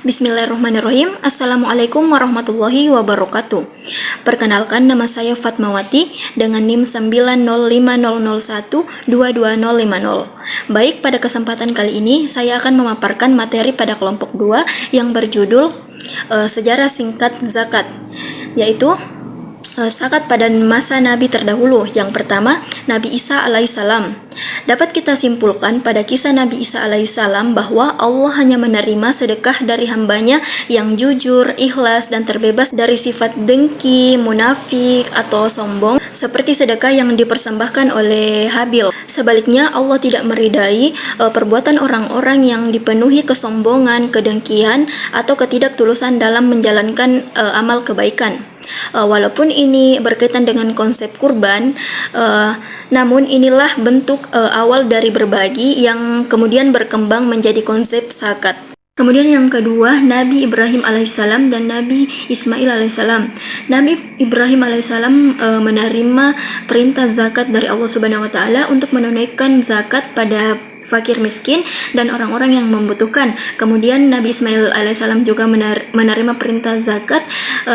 Bismillahirrahmanirrahim. Assalamualaikum warahmatullahi wabarakatuh. Perkenalkan, nama saya Fatmawati dengan NIM 90500122050. Baik, pada kesempatan kali ini saya akan memaparkan materi pada kelompok 2 yang berjudul sejarah singkat zakat, yaitu zakat pada masa Nabi terdahulu. Yang pertama, Nabi Isa alaihissalam. Dapat kita simpulkan pada kisah Nabi Isa alaihissalam bahwa Allah hanya menerima sedekah dari hambanya yang jujur, ikhlas, dan terbebas dari sifat dengki, munafik, atau sombong, seperti sedekah yang dipersembahkan oleh Habil. Sebaliknya, Allah tidak meridai perbuatan orang-orang yang dipenuhi kesombongan, kedengkian, atau ketidaktulusan dalam menjalankan amal kebaikan. Walaupun ini berkaitan dengan konsep kurban, namun inilah bentuk awal dari berbagi yang kemudian berkembang menjadi konsep zakat. Kemudian yang kedua, Nabi Ibrahim alaihissalam dan Nabi Ismail alaihissalam. Nabi Ibrahim alaihissalam menerima perintah zakat dari Allah Subhanahu wa taala untuk menunaikan zakat pada fakir miskin dan orang-orang yang membutuhkan. Kemudian Nabi Ismail alaihissalam juga menerima perintah zakat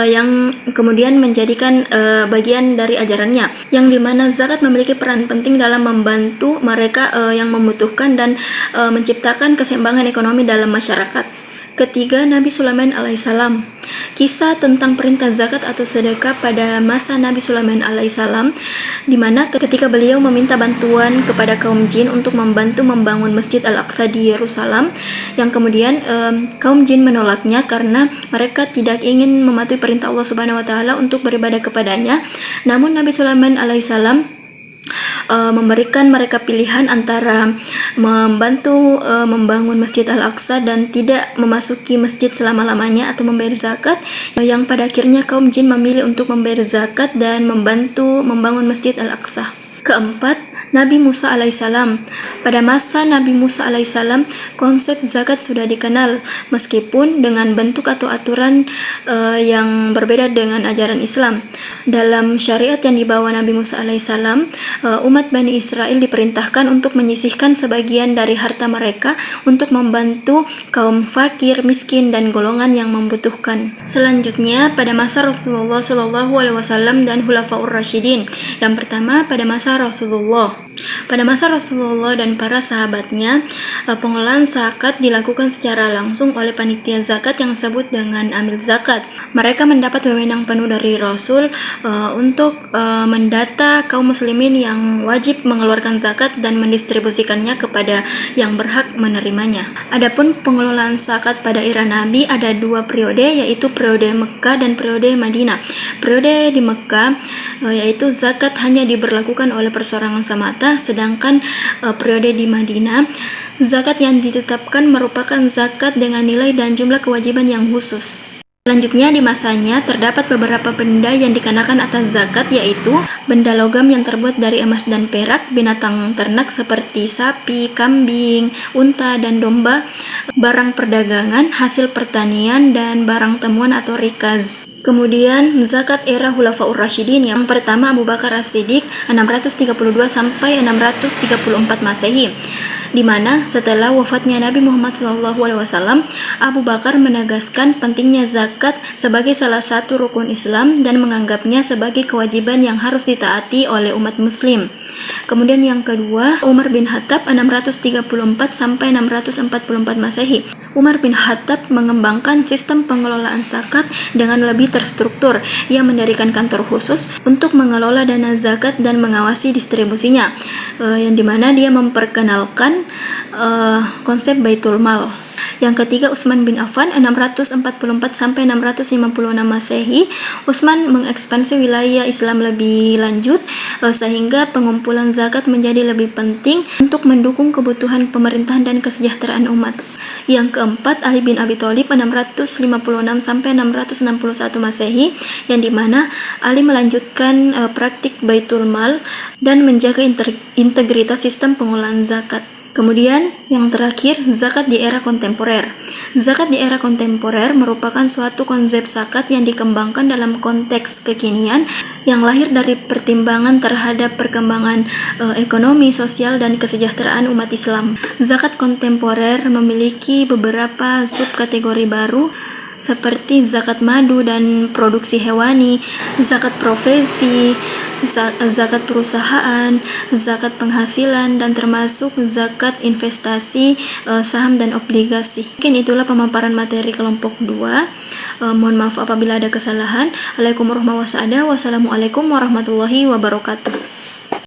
yang kemudian menjadikan bagian dari ajarannya, yang dimana zakat memiliki peran penting dalam membantu mereka yang membutuhkan dan menciptakan keseimbangan ekonomi dalam masyarakat. Ketiga, Nabi Sulaiman alaihissalam. Kisah tentang perintah zakat atau sedekah pada masa Nabi Sulaiman alaihissalam, di mana ketika beliau meminta bantuan kepada kaum jin untuk membantu membangun Masjid Al-Aqsa di Yerusalem, yang kemudian kaum jin menolaknya karena mereka tidak ingin mematuhi perintah Allah Subhanahu wa taala untuk beribadah kepadanya. Namun Nabi Sulaiman alaihissalam memberikan mereka pilihan antara membantu membangun Masjid Al-Aqsa dan tidak memasuki masjid selama-lamanya atau membayar zakat, yang pada akhirnya kaum jin memilih untuk membayar zakat dan membantu membangun Masjid Al-Aqsa. Keempat, Nabi Musa alaihissalam. Pada masa Nabi Musa alaihissalam, konsep zakat sudah dikenal, meskipun dengan bentuk atau aturan yang berbeda dengan ajaran Islam. Dalam syariat yang dibawa Nabi Musa alaihissalam, umat Bani Israel diperintahkan untuk menyisihkan sebagian dari harta mereka untuk membantu kaum fakir, miskin, dan golongan yang membutuhkan. Selanjutnya, pada masa Rasulullah SAW dan Khulafaur Rasyidin. Yang pertama, pada masa Rasulullah. Pada masa Rasulullah dan para sahabatnya, pengelolaan zakat dilakukan secara langsung oleh panitia zakat yang disebut dengan amil zakat. Mereka mendapat wewenang penuh dari Rasul untuk mendata kaum muslimin yang wajib mengeluarkan zakat dan mendistribusikannya kepada yang berhak menerimanya. Adapun pengelolaan zakat pada era Nabi ada dua periode, yaitu periode Mekah dan periode Madinah. Periode di Mekah yaitu zakat hanya diberlakukan oleh perseorangan semata, sedangkan periode di Madinah, zakat yang ditetapkan merupakan zakat dengan nilai dan jumlah kewajiban yang khusus. Selanjutnya, di masanya terdapat beberapa benda yang dikenakan atas zakat, yaitu benda logam yang terbuat dari emas dan perak, binatang ternak seperti sapi, kambing, unta, dan domba, barang perdagangan, hasil pertanian, dan barang temuan atau rikaz. Kemudian zakat era Khulafaur Rasyidin. Yang pertama, Abu Bakar As-Siddiq 632 sampai 634 Masehi, di mana setelah wafatnya Nabi Muhammad SAW, Abu Bakar menegaskan pentingnya zakat sebagai salah satu rukun Islam dan menganggapnya sebagai kewajiban yang harus ditaati oleh umat muslim. Kemudian yang kedua, Umar bin Khattab 634 sampai 644 Masehi. Umar bin Khattab mengembangkan sistem pengelolaan zakat dengan lebih terstruktur. Ia mendirikan kantor khusus untuk mengelola dana zakat dan mengawasi distribusinya, yang dimana dia memperkenalkan konsep Baitul Mal. Yang ketiga, Utsman bin Affan 644 sampai 656 Masehi. Utsman mengekspansi wilayah Islam lebih lanjut sehingga pengumpulan zakat menjadi lebih penting untuk mendukung kebutuhan pemerintahan dan kesejahteraan umat. Yang keempat, Ali bin Abi Thalib 656 sampai 661 Masehi, yang dimana Ali melanjutkan praktik Baitul Mal dan menjaga integritas sistem pengelolaan zakat. Kemudian yang terakhir, zakat di era kontemporer. Zakat di era kontemporer merupakan suatu konsep zakat yang dikembangkan dalam konteks kekinian yang lahir dari pertimbangan terhadap perkembangan ekonomi, sosial, dan kesejahteraan umat Islam. Zakat kontemporer memiliki beberapa subkategori baru seperti zakat madu dan produksi hewani, zakat profesi, zakat perusahaan, zakat penghasilan, dan termasuk zakat investasi, saham dan obligasi. Mungkin itulah pemaparan materi kelompok 2. Mohon maaf apabila ada kesalahan. Assalamualaikum warahmatullahi wabarakatuh.